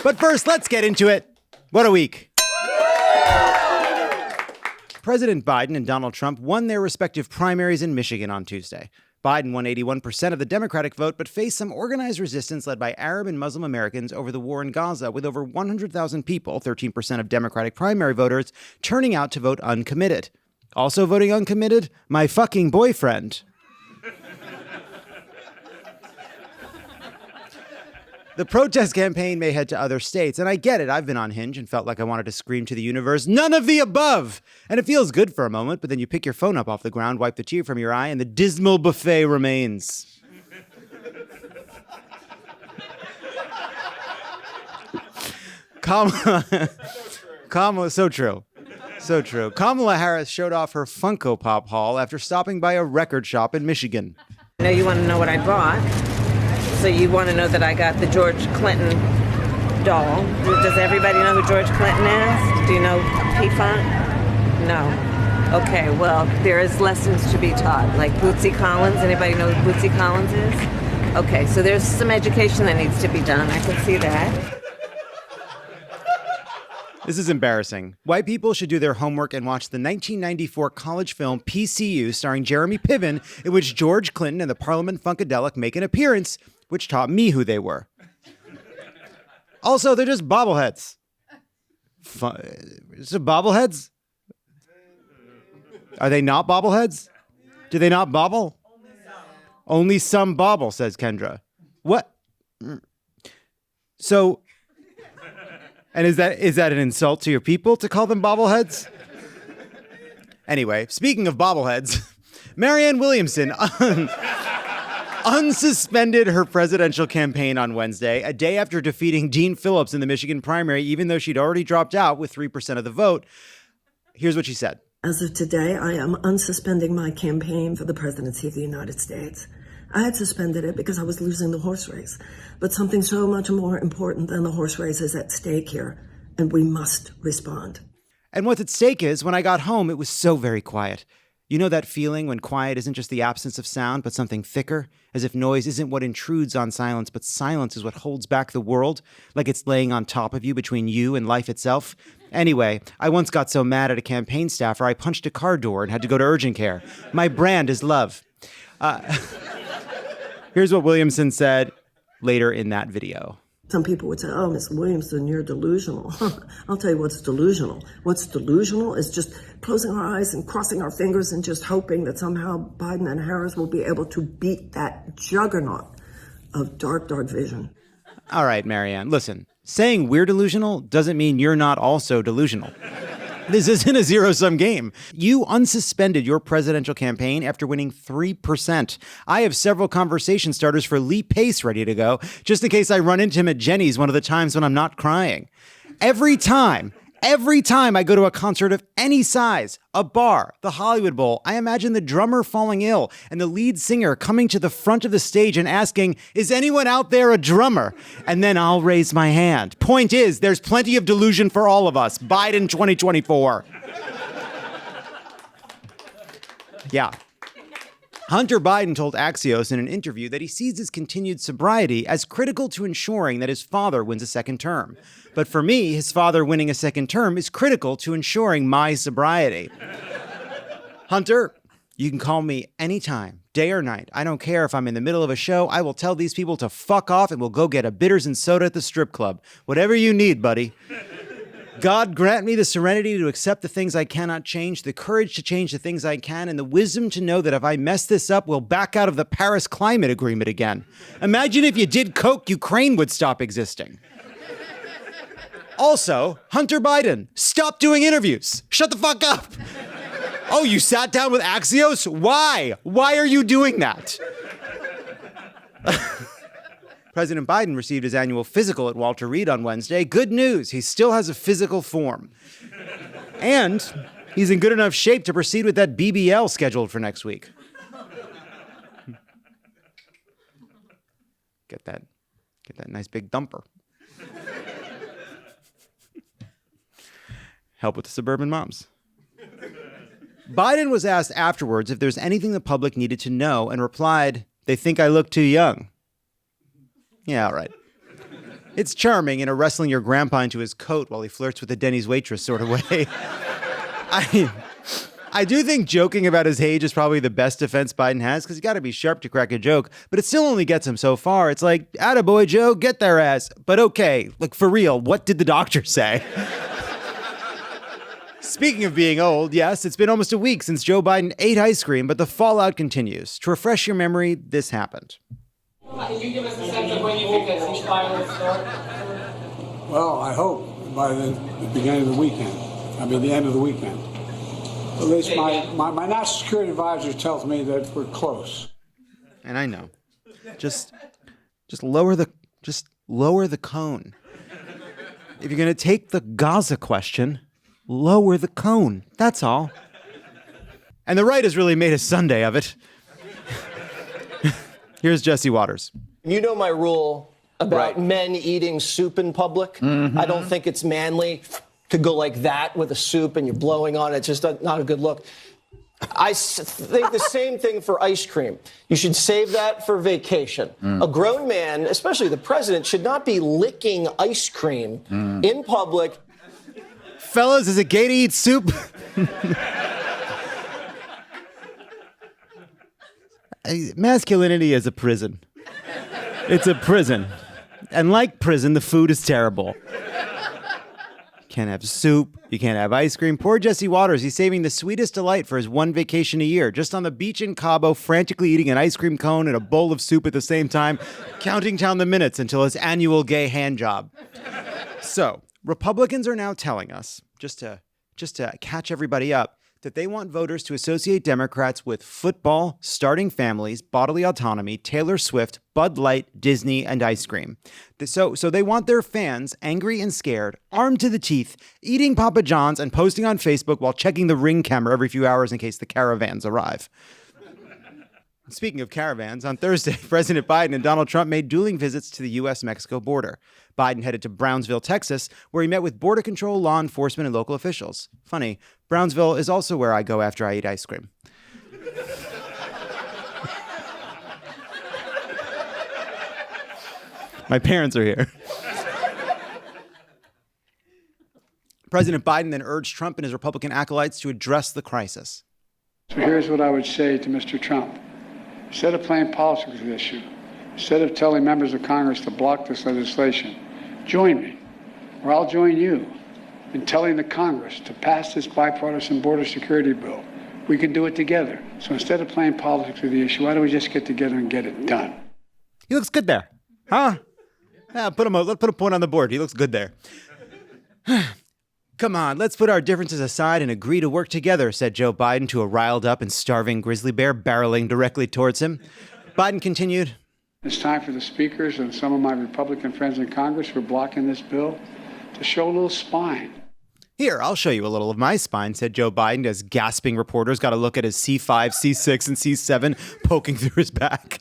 But first, let's get into it. What a week. President Biden and Donald Trump won their respective primaries in Michigan on Tuesday. Biden won 81% of the Democratic vote, but faced some organized resistance led by Arab and Muslim Americans over the war in Gaza, with over 100,000 people, 13% of Democratic primary voters, turning out to vote uncommitted. Also voting uncommitted, my fucking boyfriend. The protest campaign may head to other states, and I get it. I've been on Hinge and felt like I wanted to scream to the universe, none of the above! And it feels good for a moment, but then you pick your phone up off the ground, wipe the tear from your eye, and the dismal buffet remains. Kamala, so true. So true. Kamala Harris showed off her Funko Pop haul after stopping by a record shop in Michigan. I know you want to know what I bought. So you want to know that I got the George Clinton doll. Does everybody know who George Clinton is? Do you know P-Funk? No. Okay, well, there is lessons to be taught, like Bootsy Collins. Anybody know who Bootsy Collins is? Okay, so there's some education that needs to be done. I can see that. This is embarrassing. White people should do their homework and watch the 1994 college film PCU starring Jeremy Piven, in which George Clinton and the Parliament Funkadelic make an appearance, which taught me who they were. Also, they're just bobbleheads. Is it bobbleheads? Are they not bobbleheads? Do they not bobble? Only some bobble, says Kendra. What? So, and is that an insult to your people to call them bobbleheads? Anyway, speaking of bobbleheads, Maryann Williamson unsuspended her presidential campaign on Wednesday, a day after defeating Dean Phillips in the Michigan primary, even though she'd already dropped out with 3% of the vote. Here's what she said. As of today, I am unsuspending my campaign for the presidency of the United States. I had suspended it because I was losing the horse race. But something so much more important than the horse race is at stake here, and we must respond. And what's at stake is, when I got home, it was so very quiet. You know that feeling when quiet isn't just the absence of sound, but something thicker? As if noise isn't what intrudes on silence, but silence is what holds back the world, like it's laying on top of you between you and life itself. Anyway, I once got so mad at a campaign staffer, I punched a car door and had to go to urgent care. My brand is love. Here's what Williamson said later in that video. Some people would say, oh, Ms. Williamson, you're delusional. I'll tell you what's delusional. What's delusional is just closing our eyes and crossing our fingers and just hoping that somehow Biden and Harris will be able to beat that juggernaut of dark, dark vision. All right, Maryann, listen. Saying we're delusional doesn't mean you're not also delusional. This isn't a zero-sum game. You unsuspended your presidential campaign after winning 3%. I have several conversation starters for Lee Pace ready to go, just in case I run into him at Jenny's one of the times when I'm not crying. Every time I go to a concert of any size, a bar, the Hollywood Bowl, I imagine the drummer falling ill and the lead singer coming to the front of the stage and asking, is anyone out there a drummer? And then I'll raise my hand. Point is, there's plenty of delusion for all of us. Biden 2024. Yeah. Hunter Biden told Axios in an interview that he sees his continued sobriety as critical to ensuring that his father wins a second term. But for me, his father winning a second term is critical to ensuring my sobriety. Hunter, you can call me anytime, day or night. I don't care if I'm in the middle of a show. I will tell these people to fuck off and we'll go get a bitters and soda at the strip club. Whatever you need, buddy. God grant me the serenity to accept the things I cannot change, the courage to change the things I can, and the wisdom to know that if I mess this up, we'll back out of the Paris Climate Agreement again. Imagine if you did coke, Ukraine would stop existing. Also, Hunter Biden, stop doing interviews. Shut the fuck up. Oh, you sat down with Axios? Why? Why are you doing that? President Biden received his annual physical at Walter Reed on Wednesday. Good news, he still has a physical form. And he's in good enough shape to proceed with that BBL scheduled for next week. Get that nice big dumper. Help with the suburban moms. Biden was asked afterwards if there's anything the public needed to know and replied, they think I look too young. Yeah, all right. It's charming in a wrestling your grandpa into his coat while he flirts with the Denny's waitress sort of way. I do think joking about his age is probably the best defense Biden has, because you got to be sharp to crack a joke, but it still only gets him so far. It's like, attaboy, Joe, get their ass. But okay, like for real, what did the doctor say? Speaking of being old, yes, it's been almost a week since Joe Biden ate ice cream, but the fallout continues. To refresh your memory, this happened. Can you give us a sense of when you think that ceasefire will start? Well, I hope by the beginning of the weekend. The end of the weekend. At least my national security advisor tells me that we're close. And I know. Just lower the cone. If you're going to take the Gaza question, lower the cone. That's all. And the right has really made a Sunday of it. Here's Jesse Waters. You know my rule about men eating soup in public. Mm-hmm. I don't think it's manly to go like that with a soup and you're blowing on it. It's just not a good look. I think the same thing for ice cream. You should save that for vacation. A grown man, especially the president, should not be licking ice cream in public. Fellas, is it gay to eat soup? Masculinity is a prison. It's a prison. And like prison, the food is terrible. You can't have soup. You can't have ice cream. Poor Jesse Waters, he's saving the sweetest delight for his one vacation a year, just on the beach in Cabo, frantically eating an ice cream cone and a bowl of soup at the same time, counting down the minutes until his annual gay hand job. So, Republicans are now telling us, just to catch everybody up, that they want voters to associate Democrats with football, starting families, bodily autonomy, Taylor Swift, Bud Light, Disney, and ice cream. So they want their fans angry and scared, armed to the teeth, eating Papa John's and posting on Facebook while checking the Ring camera every few hours in case the caravans arrive. Speaking of caravans, on Thursday, President Biden and Donald Trump made dueling visits to the U.S.-Mexico border. Biden headed to Brownsville, Texas, where he met with Border Control, law enforcement, and local officials. Funny, Brownsville is also where I go after I eat ice cream. My parents are here. President Biden then urged Trump and his Republican acolytes to address the crisis. So here's what I would say to Mr. Trump. Instead of playing politics with this issue, instead of telling members of Congress to block this legislation, join me, or I'll join you, in telling the Congress to pass this bipartisan border security bill. We can do it together. So instead of playing politics with the issue, why don't we just get together and get it done? He looks good there. Huh? Yeah, let's put a point on the board. He looks good there. Come on, let's put our differences aside and agree to work together, said Joe Biden to a riled up and starving grizzly bear barreling directly towards him. Biden continued, It's time for the speakers and some of my Republican friends in Congress who are blocking this bill to show a little spine. Here, I'll show you a little of my spine, said Joe Biden as gasping reporters got a look at his C5, C6, and C7 poking through his back.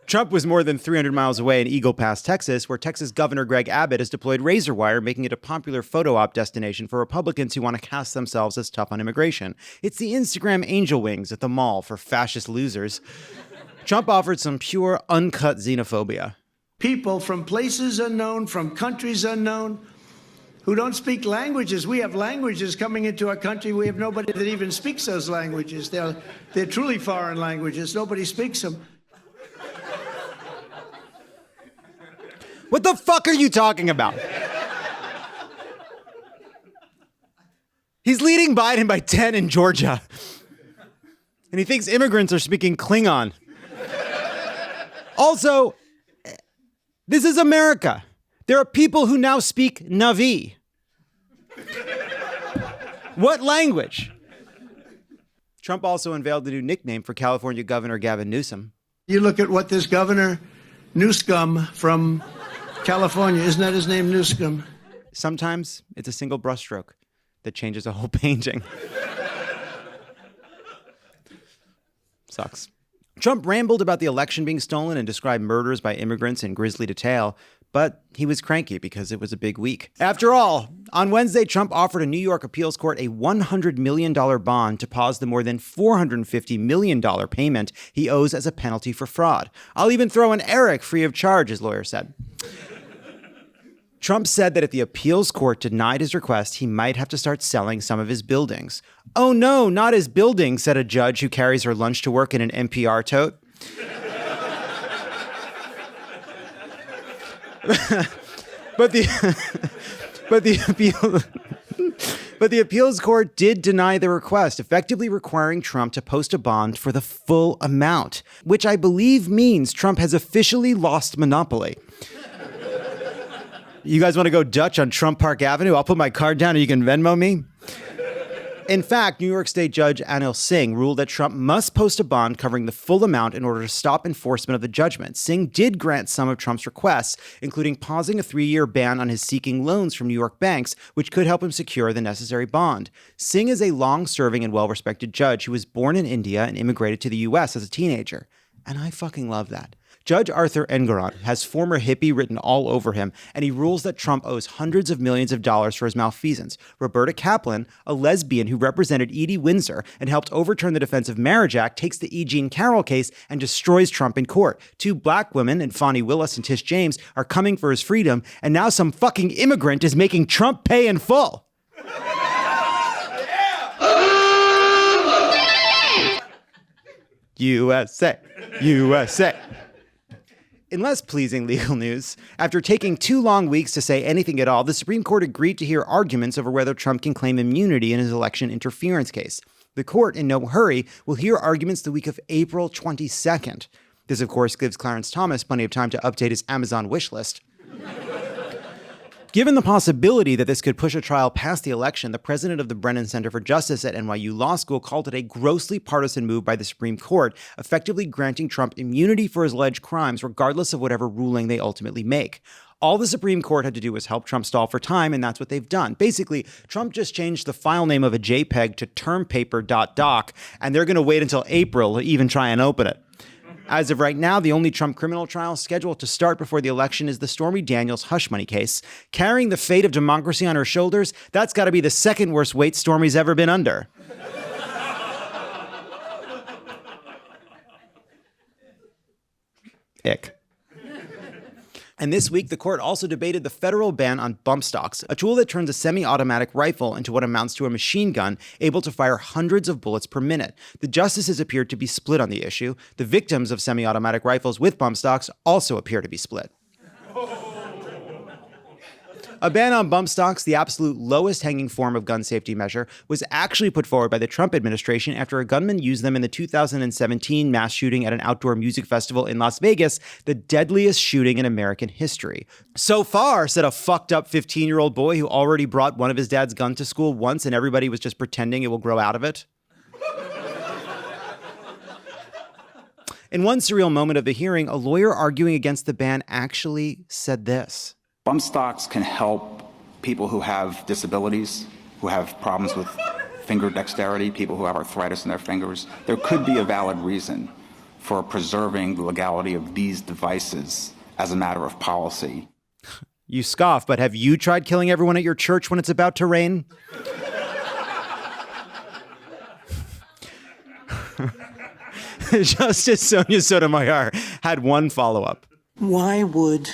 Trump was more than 300 miles away in Eagle Pass, Texas, where Texas Governor Greg Abbott has deployed razor wire, making it a popular photo op destination for Republicans who want to cast themselves as tough on immigration. It's the Instagram angel wings at the mall for fascist losers. Trump offered some pure, uncut xenophobia. People from places unknown, from countries unknown, who don't speak languages. We have languages coming into our country. We have nobody that even speaks those languages. They're truly foreign languages. Nobody speaks them. What the fuck are you talking about? He's leading Biden by 10 in Georgia. And he thinks immigrants are speaking Klingon. Also, this is America. There are people who now speak Na'vi. What language? Trump also unveiled the new nickname for California Governor Gavin Newsom. You look at what this Governor Newscum from California, isn't that his name, Newscum? Sometimes it's a single brushstroke that changes a whole painting. Sucks. Trump rambled about the election being stolen and described murders by immigrants in grisly detail. but he was cranky because it was a big week. After all, on Wednesday, Trump offered a New York appeals court a $100 million bond to pause the more than $450 million payment he owes as a penalty for fraud. I'll even throw in Eric free of charge, his lawyer said. Trump said that if the appeals court denied his request, he might have to start selling some of his buildings. Oh no, not his buildings, said a judge who carries her lunch to work in an NPR tote. But the appeals court did deny the request, effectively requiring Trump to post a bond for the full amount, which I believe means Trump has officially lost monopoly. You guys want to go Dutch on Trump Park Avenue? I'll put my card down and you can Venmo me. In fact, New York State Judge Anil Singh ruled that Trump must post a bond covering the full amount in order to stop enforcement of the judgment. Singh did grant some of Trump's requests, including pausing a 3-year ban on his seeking loans from New York banks, which could help him secure the necessary bond. Singh is a long-serving and well-respected judge who was born in India and immigrated to the U.S. as a teenager. And I fucking love that. Judge Arthur Engoron has former hippie written all over him, and he rules that Trump owes hundreds of millions of dollars for his malfeasance. Roberta Kaplan, a lesbian who represented Edie Windsor and helped overturn the Defense of Marriage Act, takes the E. Jean Carroll case and destroys Trump in court. 2 black women, Fonnie Willis and Tish James, are coming for his freedom, and now some fucking immigrant is making Trump pay in full. USA, USA. In less pleasing legal news, after taking 2 long weeks to say anything at all, the Supreme Court agreed to hear arguments over whether Trump can claim immunity in his election interference case. The court, in no hurry, will hear arguments the week of April 22nd. This, of course, gives Clarence Thomas plenty of time to update his Amazon wish list. Given the possibility that this could push a trial past the election, the president of the Brennan Center for Justice at NYU Law School called it a grossly partisan move by the Supreme Court, effectively granting Trump immunity for his alleged crimes, regardless of whatever ruling they ultimately make. All the Supreme Court had to do was help Trump stall for time, and that's what they've done. Basically, Trump just changed the file name of a JPEG to termpaper.doc, and they're going to wait until April to even try and open it. As of right now, the only Trump criminal trial scheduled to start before the election is the Stormy Daniels hush money case. Carrying the fate of democracy on her shoulders, that's got to be the second worst weight Stormy's ever been under. Ick. And this week, the court also debated the federal ban on bump stocks, a tool that turns a semi-automatic rifle into what amounts to a machine gun, able to fire hundreds of bullets per minute. The justices appeared to be split on the issue. The victims of semi-automatic rifles with bump stocks also appear to be split. A ban on bump stocks, the absolute lowest hanging form of gun safety measure, was actually put forward by the Trump administration after a gunman used them in the 2017 mass shooting at an outdoor music festival in Las Vegas, the deadliest shooting in American history. So far, said a fucked up 15-year-old boy who already brought one of his dad's gun to school once and everybody was just pretending it will grow out of it. In one surreal moment of the hearing, a lawyer arguing against the ban actually said this. Bump stocks can help people who have disabilities, who have problems with finger dexterity, people who have arthritis in their fingers. There could be a valid reason for preserving the legality of these devices as a matter of policy. You scoff, but have you tried killing everyone at your church when it's about to rain? Justice Sonia Sotomayor had one follow-up. Why would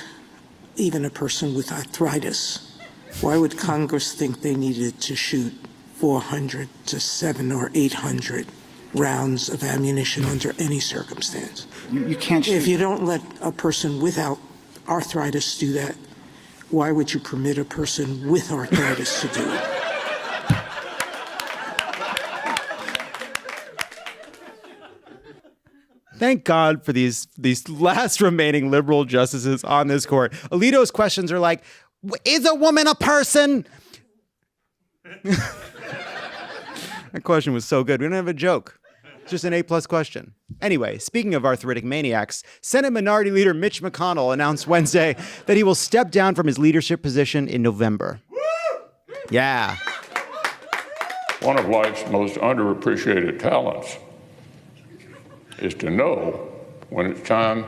even a person with arthritis, why would Congress think they needed to shoot 400 to 700 or 800 rounds of ammunition under any circumstance? You can't shoot. If you don't let a person without arthritis do that, why would you permit a person with arthritis to do it? Thank God for these last remaining liberal justices on this court. Alito's questions are like, is a woman a person? That question was so good. We don't have a joke. It's just an A+ question. Anyway, speaking of arthritic maniacs, Senate Minority Leader Mitch McConnell announced Wednesday that he will step down from his leadership position in November. Yeah. One of life's most underappreciated talents is to know when it's time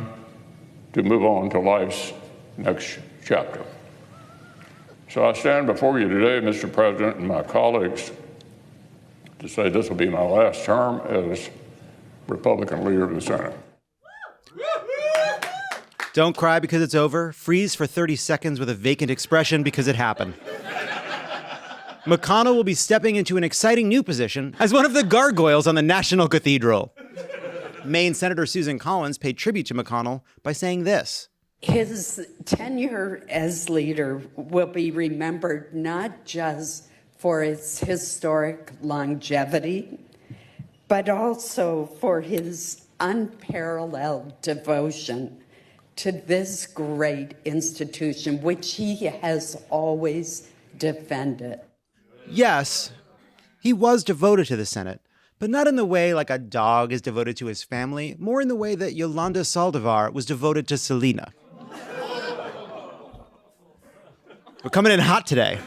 to move on to life's next chapter. So I stand before you today, Mr. President, and my colleagues, to say this will be my last term as Republican leader of the Senate. Don't cry because it's over. Freeze for 30 seconds with a vacant expression because it happened. McConnell will be stepping into an exciting new position as one of the gargoyles on the National Cathedral. Maine Senator Susan Collins paid tribute to McConnell by saying this. His tenure as leader will be remembered not just for its historic longevity, but also for his unparalleled devotion to this great institution, which he has always defended. Yes, he was devoted to the Senate, but not in the way like a dog is devoted to his family, more in the way that Yolanda Saldivar was devoted to Selena. We're coming in hot today.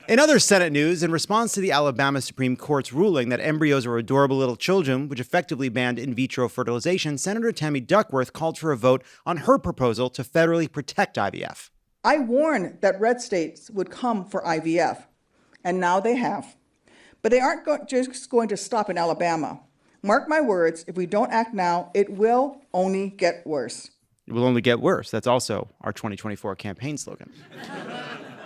In other Senate news, in response to the Alabama Supreme Court's ruling that embryos are adorable little children, which effectively banned in vitro fertilization, Senator Tammy Duckworth called for a vote on her proposal to federally protect IVF. I warned that red states would come for IVF, and now they have. But they aren't just going to stop in Alabama. Mark my words, if we don't act now, it will only get worse. It will only get worse. That's also our 2024 campaign slogan.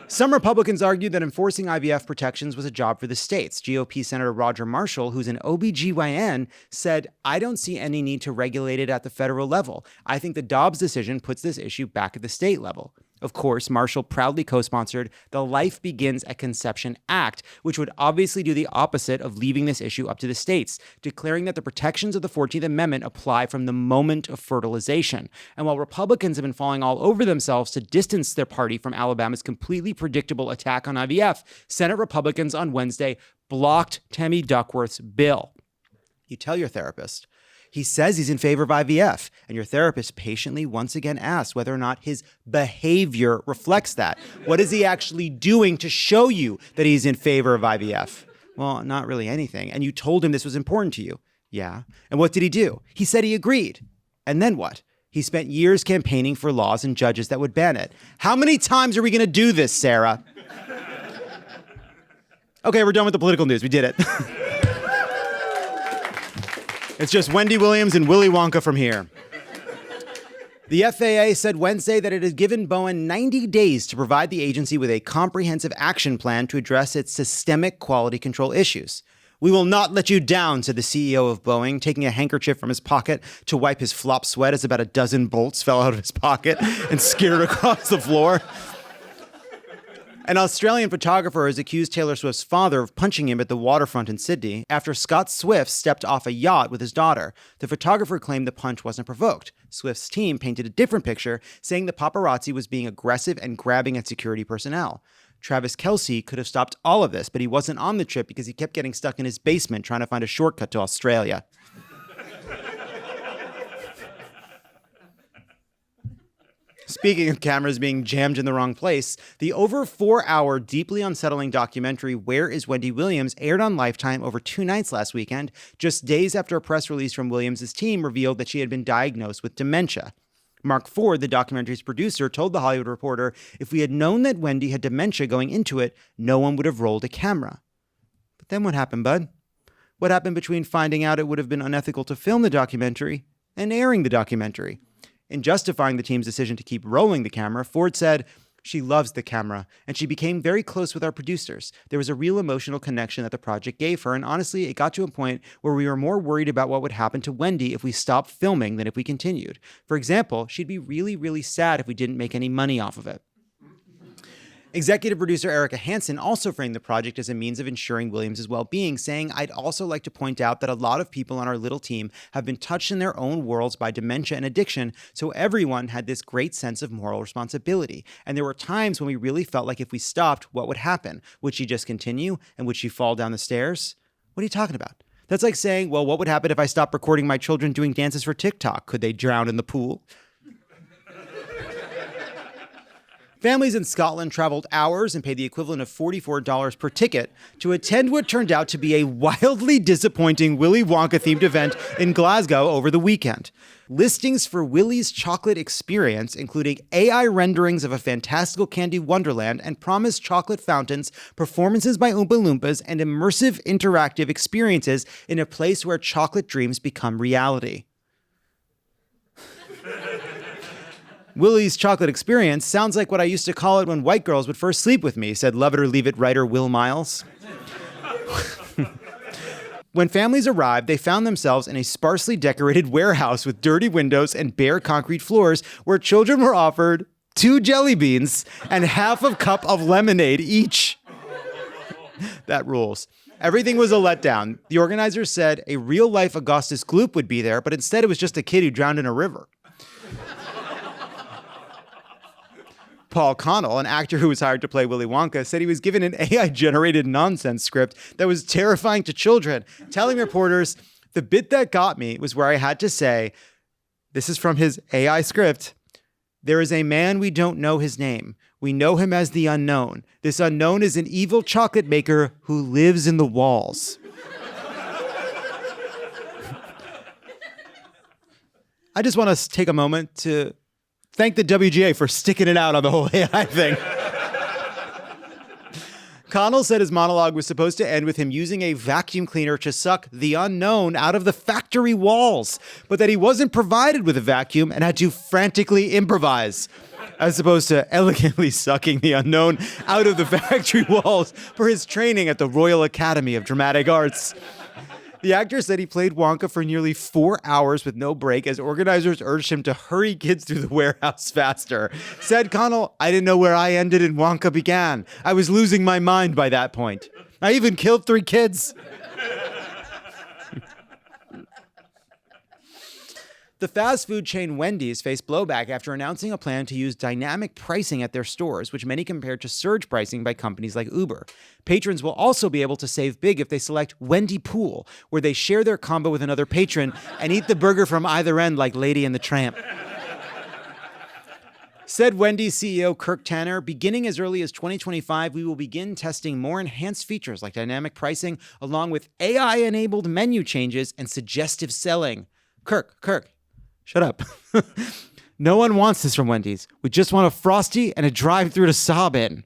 Some Republicans argued that enforcing IVF protections was a job for the states. GOP Senator Roger Marshall, who's an OBGYN, said, I don't see any need to regulate it at the federal level. I think the Dobbs decision puts this issue back at the state level. Of course, Marshall proudly co-sponsored the Life Begins at Conception Act, which would obviously do the opposite of leaving this issue up to the states, declaring that the protections of the 14th Amendment apply from the moment of fertilization. And while Republicans have been falling all over themselves to distance their party from Alabama's completely predictable attack on IVF, Senate Republicans on Wednesday blocked Tammy Duckworth's bill. You tell your therapist. He says he's in favor of IVF, and your therapist patiently once again asks whether or not his behavior reflects that. What is he actually doing to show you that he's in favor of IVF? Well, not really anything. And you told him this was important to you. Yeah. And what did he do? He said he agreed. And then what? He spent years campaigning for laws and judges that would ban it. How many times are we going to do this, Sarah? Okay, we're done with the political news. We did it. It's just Wendy Williams and Willy Wonka from here. The FAA said Wednesday that it had given Boeing 90 days to provide the agency with a comprehensive action plan to address its systemic quality control issues. We will not let you down, said the CEO of Boeing, taking a handkerchief from his pocket to wipe his flop sweat as about a dozen bolts fell out of his pocket and skittered across the floor. An Australian photographer has accused Taylor Swift's father of punching him at the waterfront in Sydney after Scott Swift stepped off a yacht with his daughter. The photographer claimed the punch wasn't provoked. Swift's team painted a different picture, saying the paparazzi was being aggressive and grabbing at security personnel. Travis Kelce could have stopped all of this, but he wasn't on the trip because he kept getting stuck in his basement trying to find a shortcut to Australia. Speaking of cameras being jammed in the wrong place, the over 4-hour, deeply unsettling documentary Where is Wendy Williams aired on Lifetime over 2 nights last weekend, just days after a press release from Williams' team revealed that she had been diagnosed with dementia. Mark Ford, the documentary's producer, told The Hollywood Reporter, if we had known that Wendy had dementia going into it, no one would have rolled a camera. But then what happened, bud? What happened between finding out it would have been unethical to film the documentary and airing the documentary? In justifying the team's decision to keep rolling the camera, Ford said, she loves the camera, and she became very close with our producers. There was a real emotional connection that the project gave her, and honestly, it got to a point where we were more worried about what would happen to Wendy if we stopped filming than if we continued. For example, she'd be really, really sad if we didn't make any money off of it. Executive producer Erica Hansen also framed the project as a means of ensuring Williams' well-being, saying, I'd also like to point out that a lot of people on our little team have been touched in their own worlds by dementia and addiction, so everyone had this great sense of moral responsibility. And there were times when we really felt like if we stopped, what would happen? Would she just continue? And would she fall down the stairs? What are you talking about? That's like saying, well, what would happen if I stopped recording my children doing dances for TikTok? Could they drown in the pool? Families in Scotland traveled hours and paid the equivalent of $44 per ticket to attend what turned out to be a wildly disappointing Willy Wonka-themed event in Glasgow over the weekend. Listings for Willy's chocolate experience, including AI renderings of a fantastical candy wonderland and promised chocolate fountains, performances by Oompa Loompas, and immersive interactive experiences in a place where chocolate dreams become reality. Willy's chocolate experience sounds like what I used to call it when white girls would first sleep with me, said Love It or Leave It writer Will Miles. When families arrived, they found themselves in a sparsely decorated warehouse with dirty windows and bare concrete floors where children were offered 2 jelly beans and half a cup of lemonade each. That rules. Everything was a letdown. The organizers said a real-life Augustus Gloop would be there, but instead it was just a kid who drowned in a river. Paul Connell, an actor who was hired to play Willy Wonka, said he was given an AI-generated nonsense script that was terrifying to children, telling reporters, "The bit that got me was where I had to say," this is from his AI script, "There is a man we don't know his name. We know him as the unknown. This unknown is an evil chocolate maker who lives in the walls." I just want to take a moment to thank the WGA for sticking it out on the whole AI thing. Connell said his monologue was supposed to end with him using a vacuum cleaner to suck the unknown out of the factory walls, but that he wasn't provided with a vacuum and had to frantically improvise, as opposed to elegantly sucking the unknown out of the factory walls for his training at the Royal Academy of Dramatic Arts. The actor said he played Wonka for nearly 4 hours with no break as organizers urged him to hurry kids through the warehouse faster. Said Connell, "I didn't know where I ended and Wonka began. I was losing my mind by that point. I even killed 3 kids." The fast food chain Wendys faced blowback after announcing a plan to use dynamic pricing at their stores, which many compared to surge pricing by companies like Uber. Patrons will also be able to save big if they select Wendy Pool, where they share their combo with another patron and eat the burger from either end like Lady and the Tramp. Said Wendy's CEO Kirk Tanner, "Beginning as early as 2025, we will begin testing more enhanced features like dynamic pricing, along with AI-enabled menu changes and suggestive selling." Kirk. Shut up. No one wants this from Wendy's. We just want a Frosty and a drive-thru to sob in.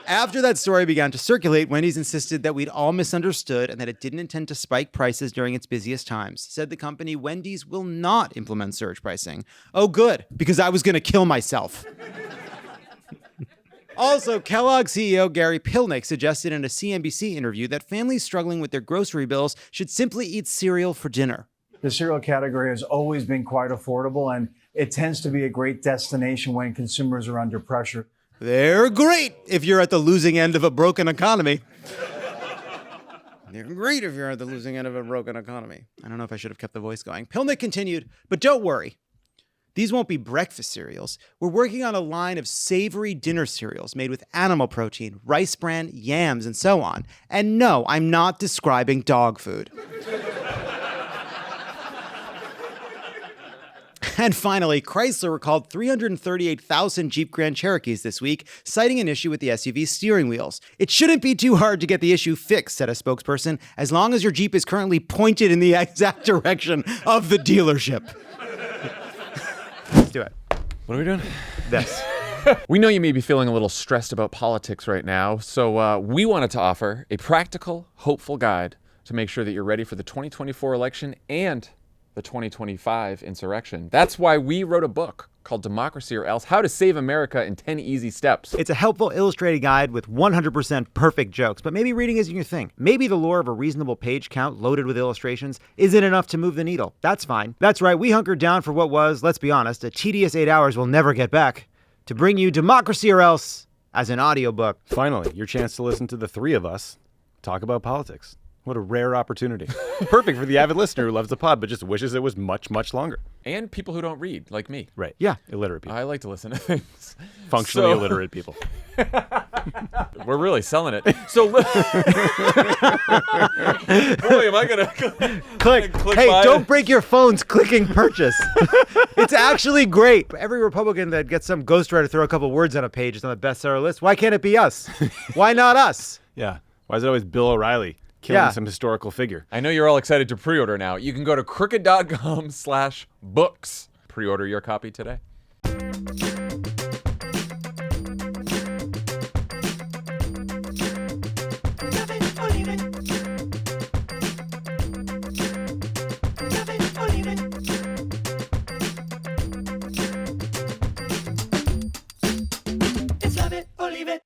After that story began to circulate, Wendy's insisted that we'd all misunderstood and that it didn't intend to spike prices during its busiest times. Said the company, "Wendy's will not implement surge pricing." Oh, good, because I was going to kill myself. Also, Kellogg CEO Gary Pilnick suggested in a CNBC interview that families struggling with their grocery bills should simply eat cereal for dinner. The cereal category has always been quite affordable, and it tends to be a great destination when consumers are under pressure. They're great if you're at the losing end of a broken economy. They're great if you're at the losing end of a broken economy. I don't know if I should have kept the voice going. Pilnick continued, "But don't worry. These won't be breakfast cereals. We're working on a line of savory dinner cereals made with animal protein, rice bran, yams, and so on. And no, I'm not describing dog food." And finally, Chrysler recalled 338,000 Jeep Grand Cherokees this week, citing an issue with the SUV's steering wheels. "It shouldn't be too hard to get the issue fixed," said a spokesperson, "as long as your Jeep is currently pointed in the exact direction of the dealership." Let's do it. What are we doing? This. We know you may be feeling a little stressed about politics right now, so we wanted to offer a practical, hopeful guide to make sure that you're ready for the 2024 election and the 2025 insurrection. That's why we wrote a book called Democracy or Else: How to Save America in 10 Easy Steps. It's a helpful illustrated guide with 100% perfect jokes, but maybe reading isn't your thing. Maybe the lore of a reasonable page count loaded with illustrations isn't enough to move the needle. That's fine. That's right, we hunkered down for what was, let's be honest, a tedious 8 hours we'll never get back, to bring you Democracy or Else as an audiobook. Finally, your chance to listen to the 3 of us talk about politics. What a rare opportunity. Perfect for the avid listener who loves the pod, but just wishes it was much, much longer. And people who don't read, like me. Right. Yeah. Illiterate people. I like to listen to things. Functionally illiterate people. We're really selling it. So, boy, am I going to click. Hey, don't break your phones clicking purchase. It's actually great. Every Republican that gets some ghostwriter to throw a couple words on a page is on the bestseller list. Why can't it be us? Why not us? Yeah. Why is it always Bill O'Reilly killing some historical figure? I know you're all excited to pre-order now. You can go to crooked.com/books. Pre-order your copy today. It's love it or leave it.